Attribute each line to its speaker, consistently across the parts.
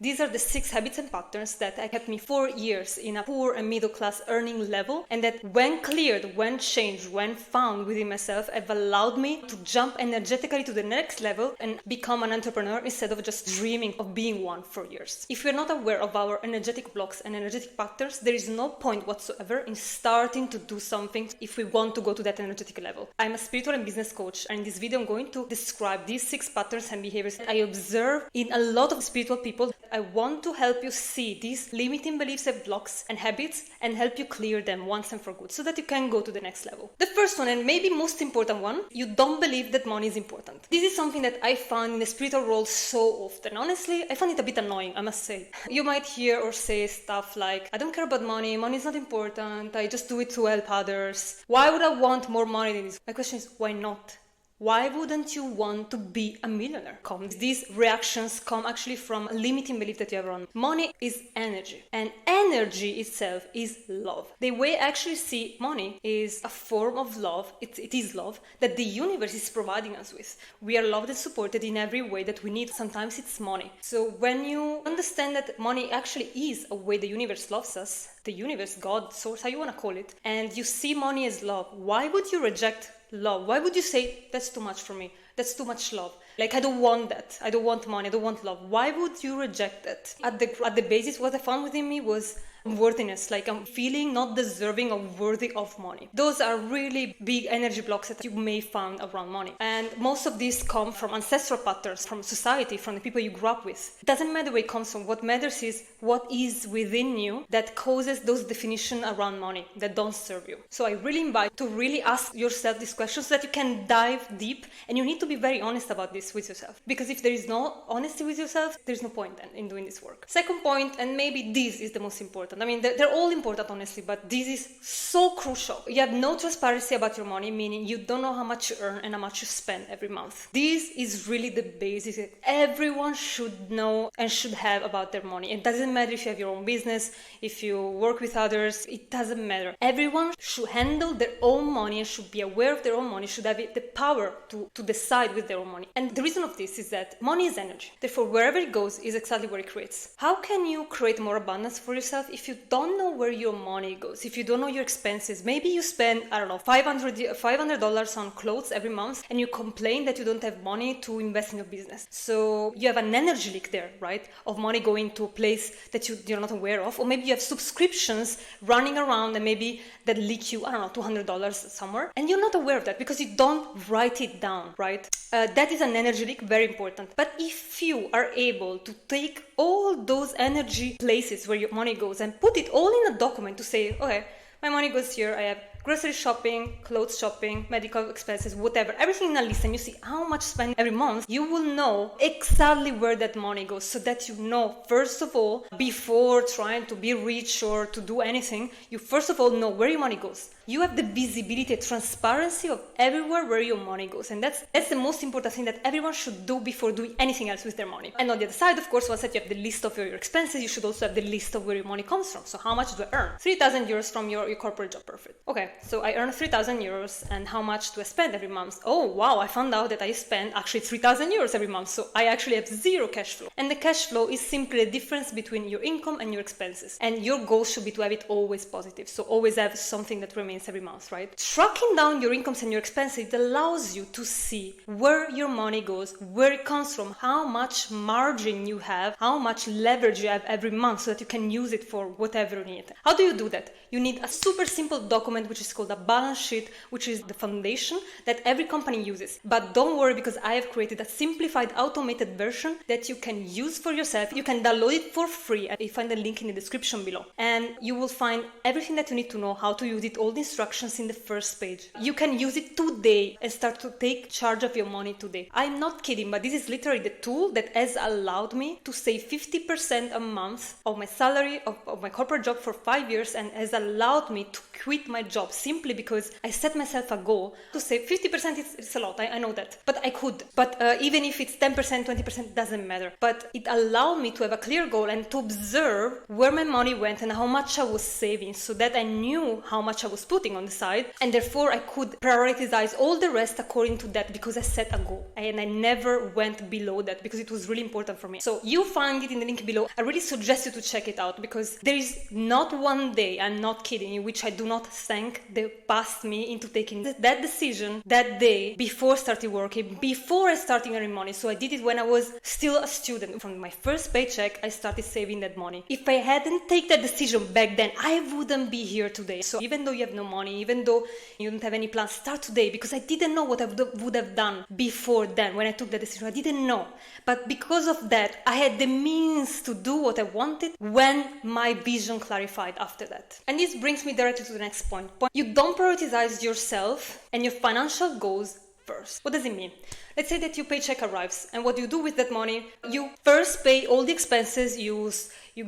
Speaker 1: These are the 6 habits and patterns that kept me 4 years in a poor and middle class earning level, and that when cleared, when changed, when found within myself, have allowed me to jump energetically to the next level and become an entrepreneur instead of just dreaming of being one for years. If we're not aware of our energetic blocks and energetic patterns, there is no point whatsoever in starting to do something if we want to go to that energetic level. I'm a spiritual and business coach, and in this video I'm going to describe these 6 patterns and behaviors that I observe in a lot of spiritual people. I want to help you see these limiting beliefs and blocks and habits and help you clear them once and for good so that you can go to the next level. The first one, and maybe most important one, you don't believe that money is important. This is something that I found in the spiritual world so often. Honestly, I find it a bit annoying, I must say. You might hear or say stuff like, I don't care about money is not important, I just do it to help others. Why would I want more money than this? My question is, why not? Why wouldn't you want to be a millionaire? These reactions come actually from a limiting belief that you have around money is energy, and energy itself is love. The way I actually see money is a form of love. It is love that the universe is providing us with. We are loved and supported in every way that we need. Sometimes it's money. So when you understand that money actually is a way the universe loves us, the universe, God, source, how you want to call it, and you see money as love, why would you reject love? Why would you say, that's too much for me? That's too much love. Like, I don't want that. I don't want money. I don't want love. Why would you reject that? At the basis, what I found within me was worthiness. Like, I'm feeling not deserving or worthy of money. Those are really big energy blocks that you may find around money. And most of these come from ancestral patterns, from society, from the people you grew up with. It doesn't matter where it comes from. What matters is what is within you that causes those definitions around money that don't serve you. So I really invite you to really ask yourself these questions so that you can dive deep, and you need to be very honest about this with yourself. Because if there is no honesty with yourself, there's no point then in doing this work. Second point, and maybe this is the most important. I mean, they're all important, honestly, but this is so crucial. You have no transparency about your money, meaning you don't know how much you earn and how much you spend every month. This is really the basics that everyone should know and should have about their money. It doesn't matter if you have your own business, if you work with others, it doesn't matter. Everyone should handle their own money and should be aware of their own money, should have the power to decide with their own money. And the reason of this is that money is energy. Therefore, wherever it goes is exactly where it creates. How can you create more abundance for yourself if you don't know where your money goes, if you don't know your expenses? Maybe you spend, I don't know, $500 on clothes every month, and you complain that you don't have money to invest in your business. So you have an energy leak there, right? Of money going to a place that you're not aware of. Or maybe you have subscriptions running around and maybe that leak you, I don't know, $200 somewhere. And you're not aware of that because you don't write it down, right? That is an energy leak, very important. But if you are able to take all those energy places where your money goes and put it all in a document to say, okay, my money goes here, I have grocery shopping, clothes shopping, medical expenses, whatever, everything in a list, and you see how much spend every month, you will know exactly where that money goes, so that you know, first of all, before trying to be rich or to do anything, you first of all know where your money goes. You have the visibility, transparency of everywhere where your money goes. And that's the most important thing that everyone should do before doing anything else with their money. And on the other side, of course, once that you have the list of your expenses, you should also have the list of where your money comes from. So how much do I earn? 3,000 euros from your corporate job. Perfect. Okay, so I earn 3,000 euros, and how much do I spend every month? Oh, wow, I found out that I spend actually 3,000 euros every month. So I actually have zero cash flow. And the cash flow is simply the difference between your income and your expenses. And your goal should be to have it always positive. So always have something that remains every month, right? Tracking down your incomes and your expenses, it allows you to see where your money goes, where it comes from, how much margin you have, how much leverage you have every month so that you can use it for whatever you need. How do you do that? You need a super simple document which is called a balance sheet, which is the foundation that every company uses. But don't worry, because I have created a simplified automated version that you can use for yourself. You can download it for free. You find the link in the description below. And you will find everything that you need to know how to use it, all the instructions in the first page. You can use it today and start to take charge of your money today. I'm not kidding, but this is literally the tool that has allowed me to save 50% a month of my salary of my corporate job for 5 years, and has allowed me to quit my job job simply because I set myself a goal to say 50% it's a lot. I know that, but I could. But even if it's 10%, 20%, doesn't matter. But it allowed me to have a clear goal and to observe where my money went and how much I was saving, so that I knew how much I was putting on the side, and therefore I could prioritize all the rest according to that, because I set a goal and I never went below that, because it was really important for me. So you find it in the link below. I really suggest you to check it out, because there is not one day, I'm not kidding, in which I do not thank the past me into taking that decision that day before starting working, before I started earning money. So I did it when I was still a student. From my first paycheck, I started saving that money. If I hadn't taken that decision back then, I wouldn't be here today. So even though you have no money, even though you don't have any plans, start today, because I didn't know what I would have done before then. When I took that decision, I didn't know. But because of that, I had the means to do what I wanted when my vision clarified after that. And this brings me directly to the next point. You don't prioritize yourself and your financial goals first. What does it mean? Let's say that your paycheck arrives, and what you do with that money, you first pay all the expenses, you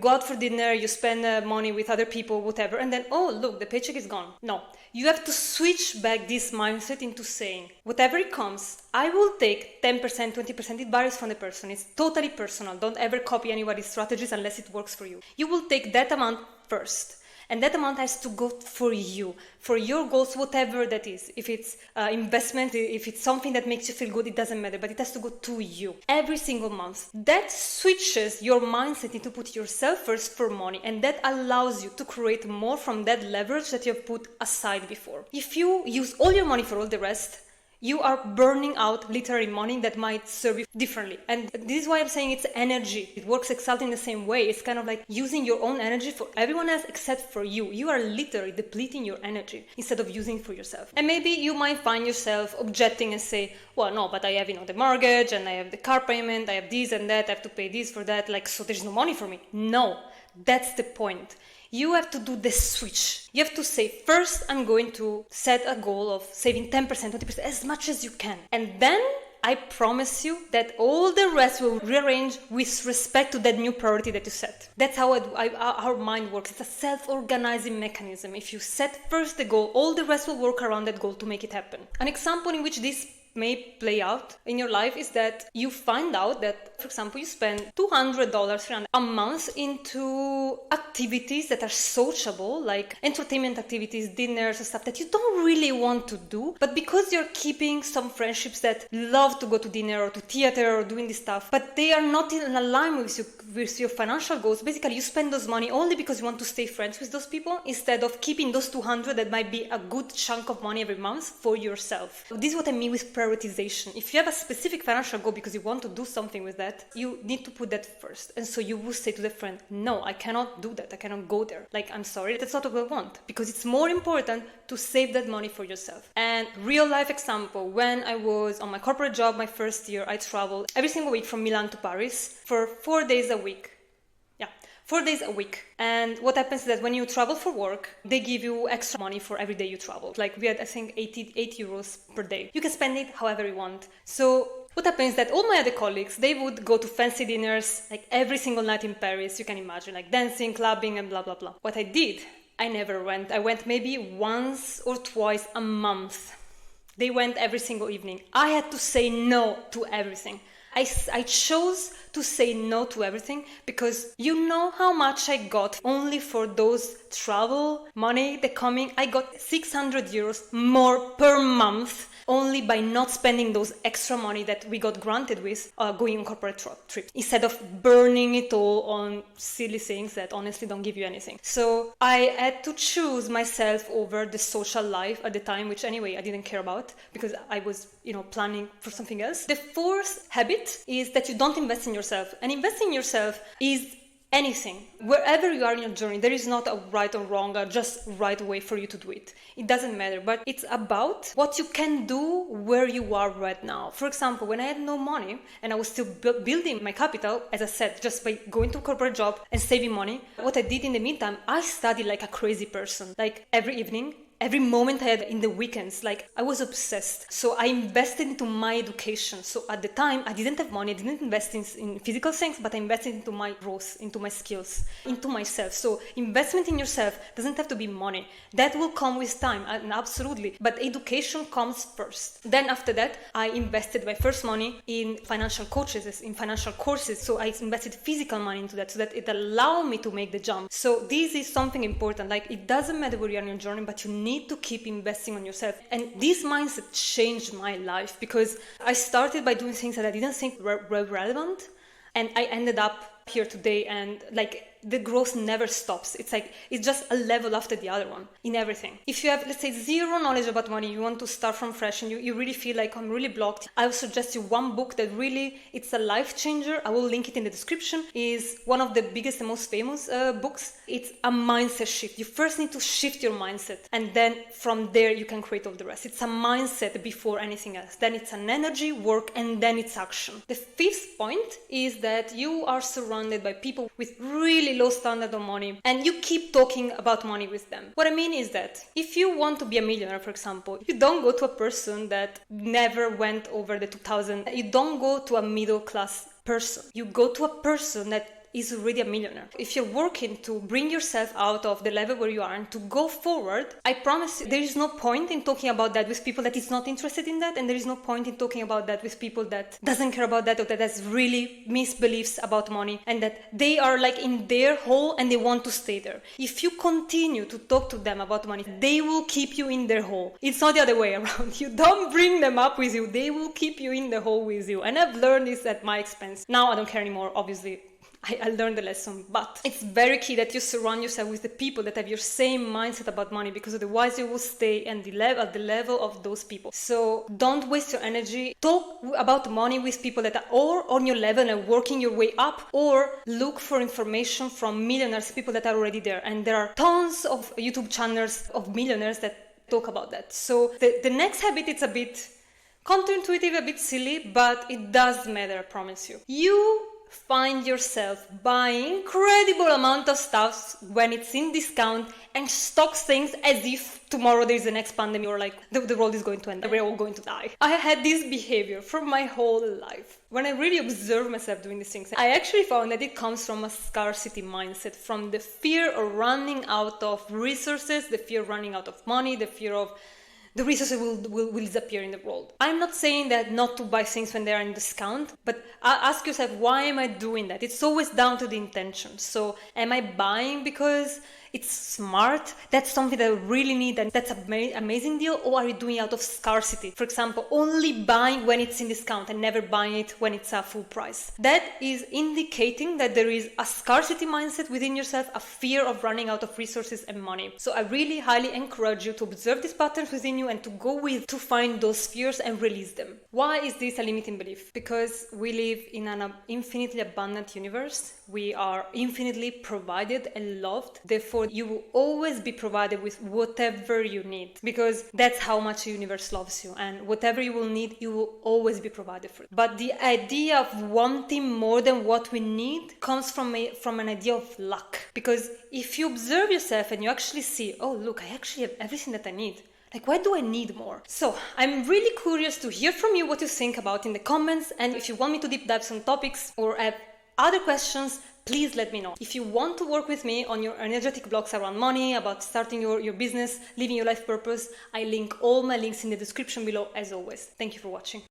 Speaker 1: go out for dinner, you spend money with other people, whatever, and then, oh, look, the paycheck is gone. No, you have to switch back this mindset into saying, whatever it comes, I will take 10%, 20%, it varies from the person, it's totally personal. Don't ever copy anybody's strategies unless it works for you. You will take that amount first. And that amount has to go for you, for your goals, whatever that is. If it's investment, if it's something that makes you feel good, it doesn't matter, but it has to go to you every single month. That switches your mindset into put yourself first for money, and that allows you to create more from that leverage that you have put aside before. If you use all your money for all the rest, you are burning out literally money that might serve you differently. And this is why I'm saying it's energy. It works exactly in the same way. It's kind of like using your own energy for everyone else except for you. You are literally depleting your energy instead of using it for yourself. And maybe you might find yourself objecting and say, well, no, but I have, the mortgage, and I have the car payment, I have this and that, I have to pay this for that, so there's no money for me. No, that's the point. You have to do the switch. You have to say, first, I'm going to set a goal of saving 10%, 20%, as much as you can. And then I promise you that all the rest will rearrange with respect to that new priority that you set. That's how our mind works. It's a self-organizing mechanism. If you set first the goal, all the rest will work around that goal to make it happen. An example in which this may play out in your life is that you find out that, for example, you spend $200 a month into activities that are sociable, like entertainment activities, dinners and stuff that you don't really want to do, but because you're keeping some friendships that love to go to dinner or to theater or doing this stuff, but they are not in alignment with your financial goals. Basically, you spend those money only because you want to stay friends with those people, instead of keeping those 200 that might be a good chunk of money every month for yourself. This is what I mean with prioritization. If you have a specific financial goal because you want to do something with that, you need to put that first. And so you will say to the friend, no, I cannot do that. I cannot go there. I'm sorry, that's not what I want, because it's more important to save that money for yourself. And real life example, when I was on my corporate job, my first year, I traveled every single week from Milan to Paris for 4 days a week. 4 days a week. And what happens is that when you travel for work, they give you extra money for every day you travel. We had, I think, 8 euros per day. You can spend it however you want. So what happens is that all my other colleagues, they would go to fancy dinners, every single night in Paris, you can imagine, dancing, clubbing, and blah, blah, blah. What I did, I never went. I went maybe once or twice a month. They went every single evening. I had to say no to everything. I chose to say no to everything because you know how much I got only for those travel money, I got 600 euros more per month only by not spending those extra money that we got granted with going on corporate trips, instead of burning it all on silly things that honestly don't give you anything. So I had to choose myself over the social life at the time, which anyway I didn't care about because I was planning for something else. The fourth habit is that you don't invest in yourself, and investing in yourself is anything. Wherever you are in your journey, there is not a right or wrong or just right way for you to do it. It doesn't matter, but it's about what you can do where you are right now. For example, when I had no money and I was still building my capital, as I said, just by going to a corporate job and saving money, what I did in the meantime, I studied like a crazy person. Every evening, every moment I had in the weekends. Like, I was obsessed. So I invested into my education. So at the time, I didn't have money. I didn't invest in physical things, but I invested into my growth, into my skills, into myself. So investment in yourself doesn't have to be money. That will come with time, and absolutely. But education comes first. Then after that, I invested my first money in financial coaches, in financial courses. So I invested physical money into that so that it allowed me to make the jump. So this is something important. Like, it doesn't matter where you are on your journey, but you need to keep investing on yourself. And this mindset changed my life because I started by doing things that I didn't think were relevant, and I ended up here today, and like, the growth never stops. It's like, it's just a level after the other one in everything. If you have, let's say, zero knowledge about money, you want to start from fresh, and you really feel like, I'm really blocked, I will suggest you one book that really, it's a life changer. I will link it in the description. Is one of the biggest and most famous books. It's a mindset shift. You first need to shift your mindset, and then from there you can create all the rest. It's a mindset before anything else. Then it's an energy, work, and then it's action. The fifth point is that you are surrounded by people with really low standard of money, and you keep talking about money with them. What I mean is that if you want to be a millionaire, for example, you don't go to a person that never went over the 2000. You don't go to a middle class person. You go to a person that is already a millionaire. If you're working to bring yourself out of the level where you are and to go forward, I promise you, there is no point in talking about that with people that is not interested in that, and there is no point in talking about that with people that doesn't care about that, or that has really misbeliefs about money, and that they are like in their hole and they want to stay there. If you continue to talk to them about money, they will keep you in their hole. It's not the other way around. You don't bring them up with you, they will keep you in the hole with you. And I've learned this at my expense. Now I don't care anymore, obviously. I learned the lesson, but it's very key that you surround yourself with the people that have your same mindset about money, because otherwise you will stay at the level of those people. So don't waste your energy. Talk about money with people that are all on your level and working your way up, or look for information from millionaires, people that are already there. And there are tons of YouTube channels of millionaires that talk about that. So the next habit, it's a bit counterintuitive, a bit silly, but it does matter, I promise you. You find yourself buying incredible amount of stuff when it's in discount, and stock things as if tomorrow there is the next pandemic, or like the world is going to end, we're all going to die. I had this behavior for my whole life. When I really observe myself doing these things, I actually found that it comes from a scarcity mindset, from the fear of running out of resources, the fear of running out of money, the fear of the resources will disappear in the world. I'm not saying that not to buy things when they are in discount, but ask yourself, why am I doing that? It's always down to the intention. So am I buying because it's smart, that's something that I really need and that's an amazing deal, or are you doing it out of scarcity? For example, only buying when it's in discount and never buying it when it's a full price. That is indicating that there is a scarcity mindset within yourself, a fear of running out of resources and money. So I really highly encourage you to observe these patterns within you and to go to find those fears and release them. Why is this a limiting belief? Because we live in an infinitely abundant universe. We are infinitely provided and loved. Therefore, you will always be provided with whatever you need, because that's how much the universe loves you, and whatever you will need, you will always be provided for. But the idea of wanting more than what we need comes from an idea of luck. Because if you observe yourself and you actually see, oh look, I actually have everything that I need. Like, why do I need more? So I'm really curious to hear from you what you think about in the comments, and if you want me to deep dive some topics or have other questions, please let me know. If you want to work with me on your energetic blocks around money, about starting your business, living your life purpose, I link all my links in the description below as always. Thank you for watching.